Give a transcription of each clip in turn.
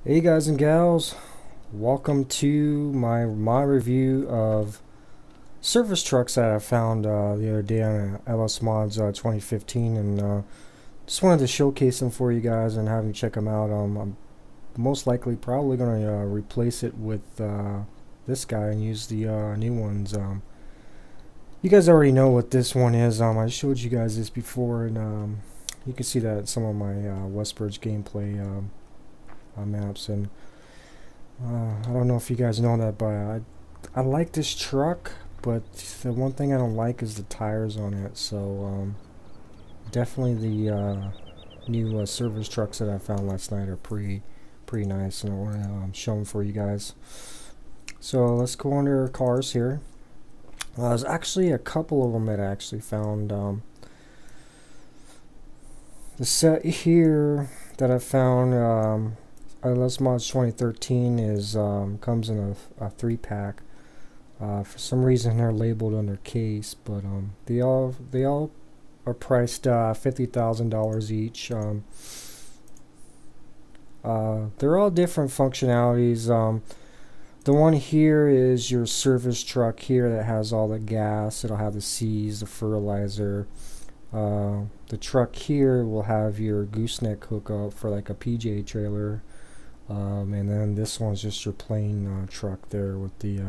Hey guys and gals, welcome to my review of service trucks that I found the other day on LS Mods 2015, and just wanted to showcase them for you guys and have you check them out. I'm most likely probably going to replace it with this guy and use the new ones. You guys already know what this one is. I showed you guys this before, and you can see that in some of my Westbridge gameplay maps. And I don't know if you guys know that, but I like this truck, but the one thing I don't like is the tires on it. So definitely the new service trucks that I found last night are pretty nice, and I want to show them for you guys. So let's go under cars here. There's actually a couple of them that I actually found. The set here that I found, LS Mods 2013, is comes in a 3-pack. For some reason they're labeled under case, but they all are priced $50,000 each. They're all different functionalities. The one here is your service truck here that has all the gas. It'll have the C's, the fertilizer. The truck here will have your gooseneck hookup for like a PJ trailer. And then this one's just your plain truck there with the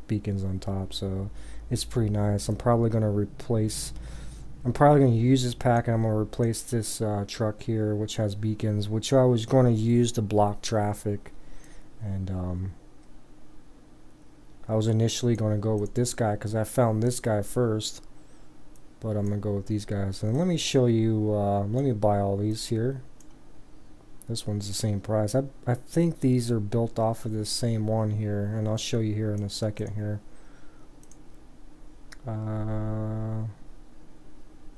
beacons on top. So it's pretty nice. I'm probably going to use this pack, and I'm going to replace this truck here, which has beacons, which I was going to use to block traffic. And I was initially going to go with this guy because I found this guy first, but I'm going to go with these guys. And let me show you, let me buy all these here. This one's the same price. I think these are built off of this same one here, and I'll show you here in a second here.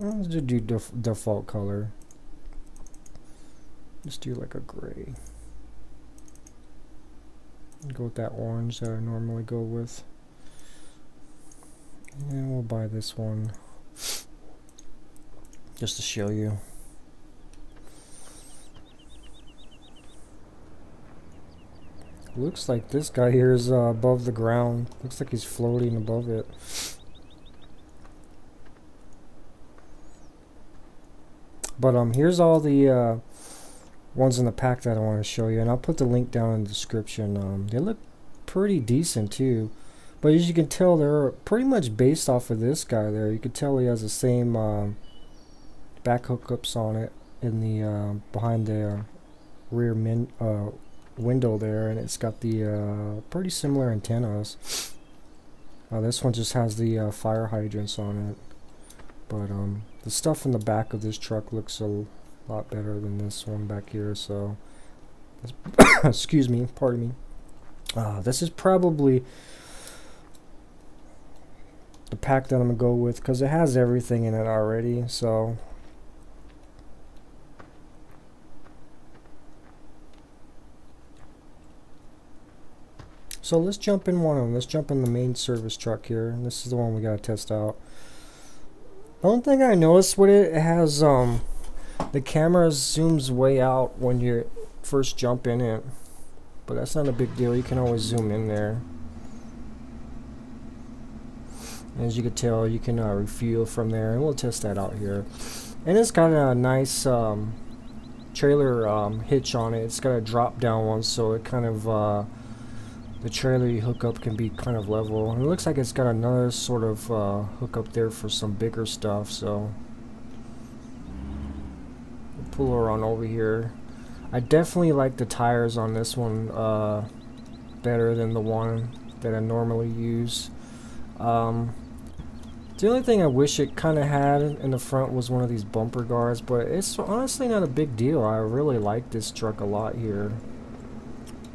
Let's just do default color. Just do like a gray. Go with that orange that I normally go with. And we'll buy this one just to show you. Looks like this guy here is above the ground. Looks like he's floating above it. But here's all the ones in the pack that I want to show you, and I'll put the link down in the description. They look pretty decent too, but as you can tell, they're pretty much based off of this guy there. You can tell he has the same back hookups on it in the behind the rear window there, and it's got the pretty similar antennas. This one just has the fire hydrants on it, but the stuff in the back of this truck looks a lot better than this one back here. So excuse me, pardon me. This is probably the pack that I'm gonna go with because it has everything in it already. So let's jump in one of them. Let's jump in the main service truck here, and this is the one we gotta test out. The only thing I noticed with it, it has the camera zooms way out when you first jump in it, but that's not a big deal. You can always zoom in there. As you can tell, you can refuel from there, and we'll test that out here. And it's got a nice trailer hitch on it. It's got a drop down one, so it kind of the trailer you hook up can be kind of level. And it looks like it's got another sort of hook up there for some bigger stuff. So we'll pull her on over here. I definitely like the tires on this one better than the one that I normally use. The only thing I wish it kind of had in the front was one of these bumper guards, but it's honestly not a big deal. I really like this truck a lot here.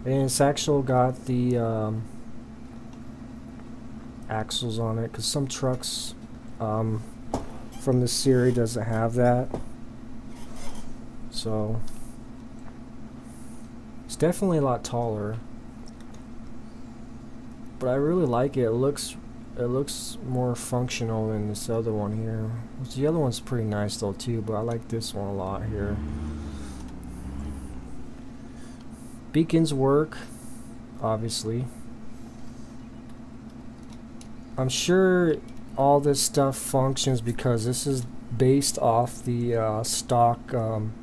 And it's actually got the axles on it, because some trucks from this series doesn't have that. So it's definitely a lot taller, but I really like it. It looks more functional than this other one here. The other one's pretty nice though too, but I like this one a lot here. Beacons work, obviously. I'm sure all this stuff functions because this is based off the stock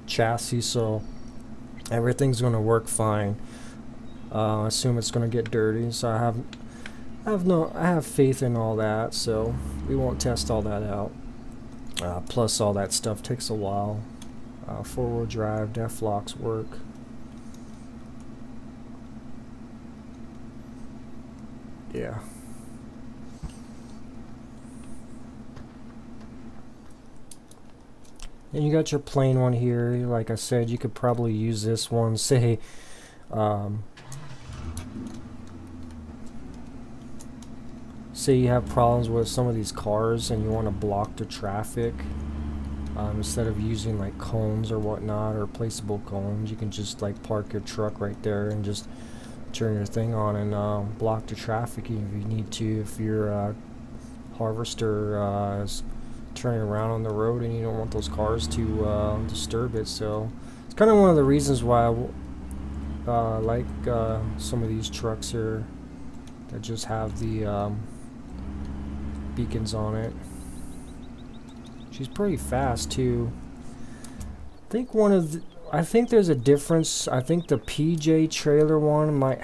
chassis, so everything's going to work fine. I assume it's going to get dirty, so I have faith in all that, so we won't test all that out. Plus all that stuff takes a while. Four-wheel drive, def locks work. Yeah. And you got your plain one here. Like I said, you could probably use this one, say, say you have problems with some of these cars and you want to block the traffic. Instead of using like cones or whatnot, or placeable cones, you can just like park your truck right there and just turn your thing on and block the traffic if you need to. If your harvester is turning around on the road and you don't want those cars to disturb it. So it's kind of one of the reasons why I like some of these trucks here that just have the beacons on it. She's pretty fast too. I think there's a difference. I think the PJ trailer one might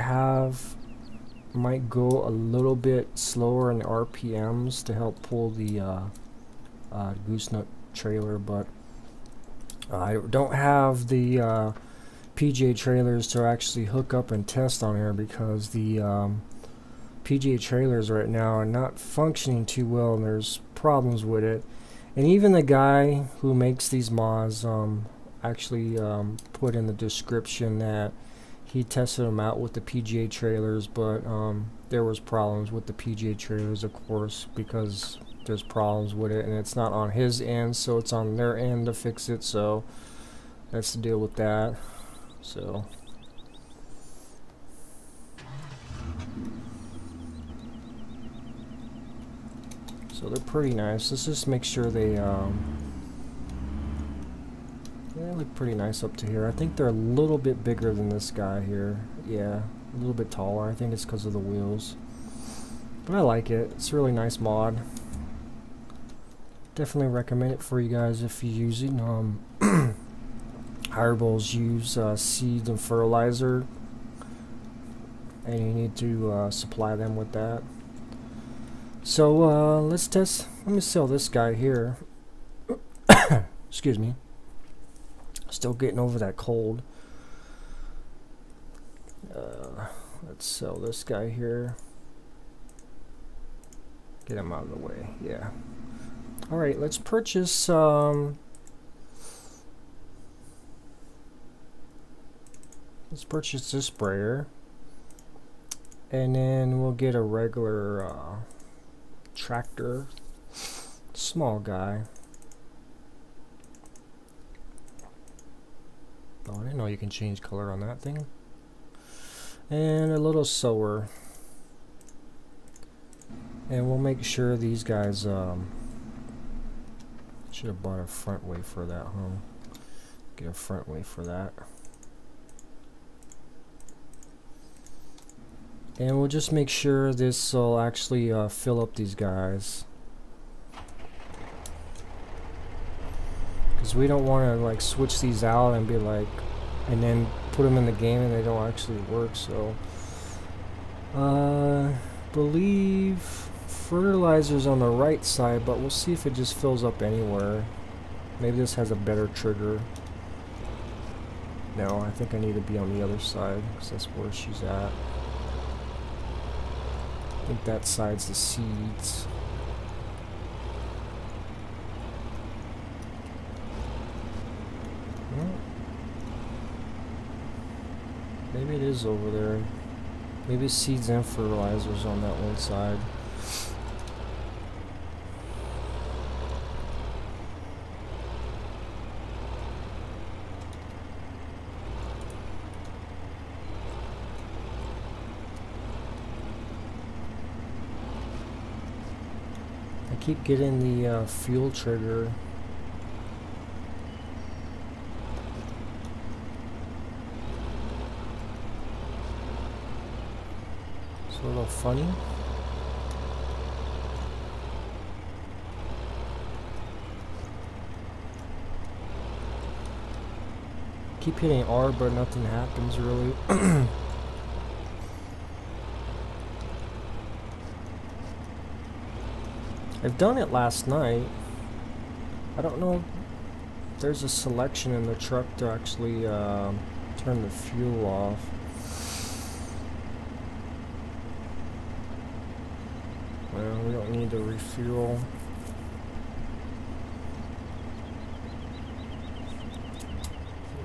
go a little bit slower in the RPMs to help pull the gooseneck trailer, but I don't have the PJ trailers to actually hook up and test on here because the PJ trailers right now are not functioning too well and there's problems with it. And even the guy who makes these mods actually put in the description that he tested them out with the PGA trailers, but there was problems with the PGA trailers, of course, because there's problems with it and it's not on his end, so it's on their end to fix it. So that's the deal with that. So they're pretty nice. Let's just make sure they look pretty nice up to here. I think they're a little bit bigger than this guy here. Yeah, a little bit taller. I think it's because of the wheels. But I like it. It's a really nice mod. Definitely recommend it for you guys if you're using Hireballs use seeds and fertilizer, and you need to supply them with that. So let's test. Let me sell this guy here. Excuse me. Still getting over that cold. Let's sell this guy here. Get him out of the way. Yeah. All right. Let's purchase. Let's purchase this sprayer, and then we'll get a regular tractor, small guy. Oh, I didn't know you can change color on that thing. And a little sower. And we'll make sure these guys should have bought a front way for that, huh? Get a front way for that. And we'll just make sure this will actually fill up these guys, because we don't want to like switch these out and be like, and then put them in the game and they don't actually work. So believe fertilizer's on the right side, but we'll see if it just fills up anywhere. Maybe this has a better trigger. No, I think I need to be on the other side because that's where she's at. I think that side's the seeds. Maybe it is over there. Maybe seeds and fertilizers on that one side. I keep getting the fuel trigger. It's a little funny. Keep hitting R, but nothing happens really. I've done it last night. I don't know if there's a selection in the truck to actually turn the fuel off. Well, we don't need to refuel.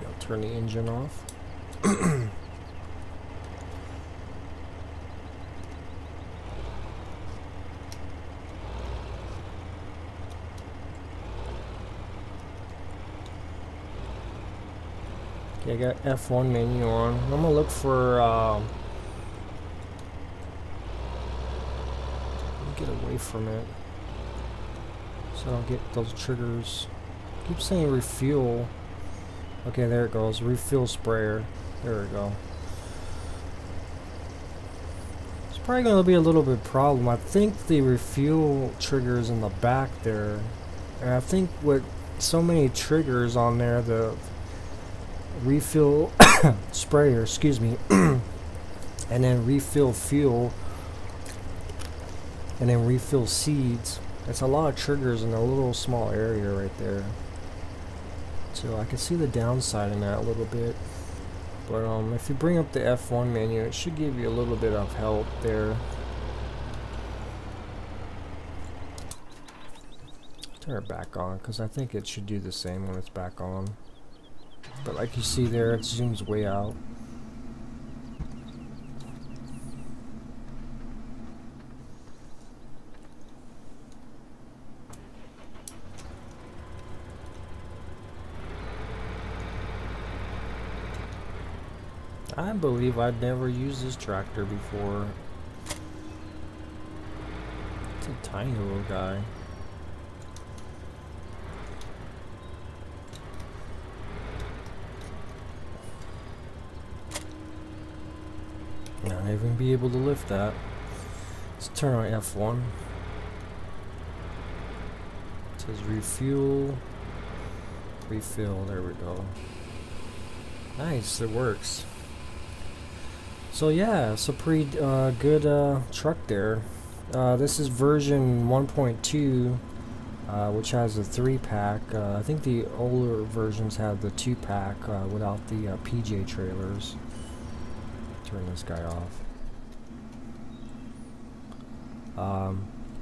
I'll turn the engine off. Okay, I got F1 menu on. I'm gonna look for get away from it so I don't get those triggers. Keep saying refuel. Okay, there it goes. Refuel sprayer. There we go. It's probably going to be a little bit problem. I think the refuel trigger is in the back there. And I think with so many triggers on there, the refill sprayer, excuse me, and then refill fuel, and then refill seeds. It's a lot of triggers in a little small area right there. So I can see the downside in that a little bit. But if you bring up the F1 menu, it should give you a little bit of help there. Turn it back on, because I think it should do the same when it's back on. But like you see there, it zooms way out. I believe I'd never used this tractor before. It's a tiny little guy. Not even be able to lift that. Let's turn on F1. It says refuel, refill. There we go. Nice, it works. So yeah, it's a pretty good truck there. This is version 1.2, which has a 3-pack. I think the older versions had the 2-pack without the PJ trailers. Turn this guy off.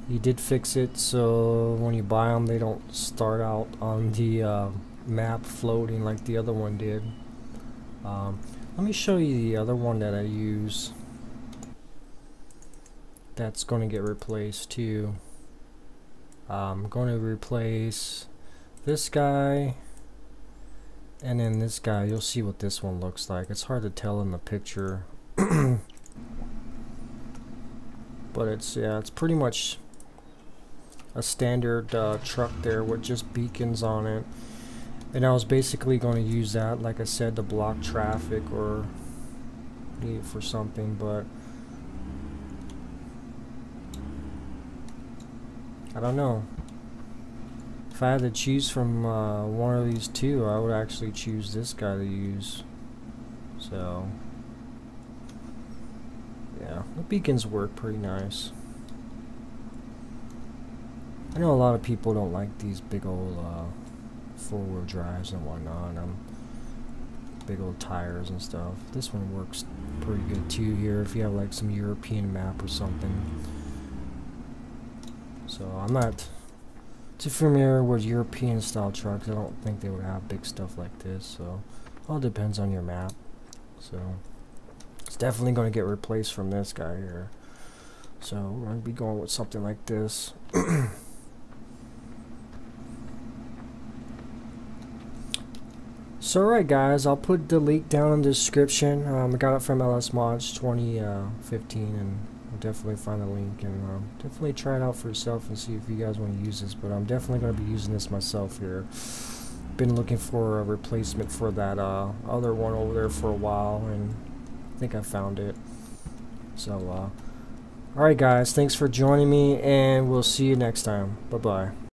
He did fix it so when you buy them, they don't start out on the map floating like the other one did. Let me show you the other one that I use that's going to get replaced too. I'm going to replace this guy and then this guy. You'll see what this one looks like. It's hard to tell in the picture. But it's, yeah, it's pretty much a standard truck there with just beacons on it. And I was basically going to use that, like I said, to block traffic or need it for something, but I don't know. If I had to choose from one of these two, I would actually choose this guy to use. So, yeah, the beacons work pretty nice. I know a lot of people don't like these big old four-wheel drives and whatnot, big old tires and stuff. This one works pretty good too here if you have like some European map or something. So I'm not too familiar with European style trucks. I don't think they would have big stuff like this, so all depends on your map. So it's definitely going to get replaced from this guy here. So we're going to be going with something like this. So alright guys, I'll put the link down in the description. I got it from LS Mods 2015, and I'll definitely find the link and definitely try it out for yourself and see if you guys want to use this. But I'm definitely going to be using this myself here. Been looking for a replacement for that other one over there for a while, and I think I found it. So Alright guys, thanks for joining me, and we'll see you next time. Bye bye.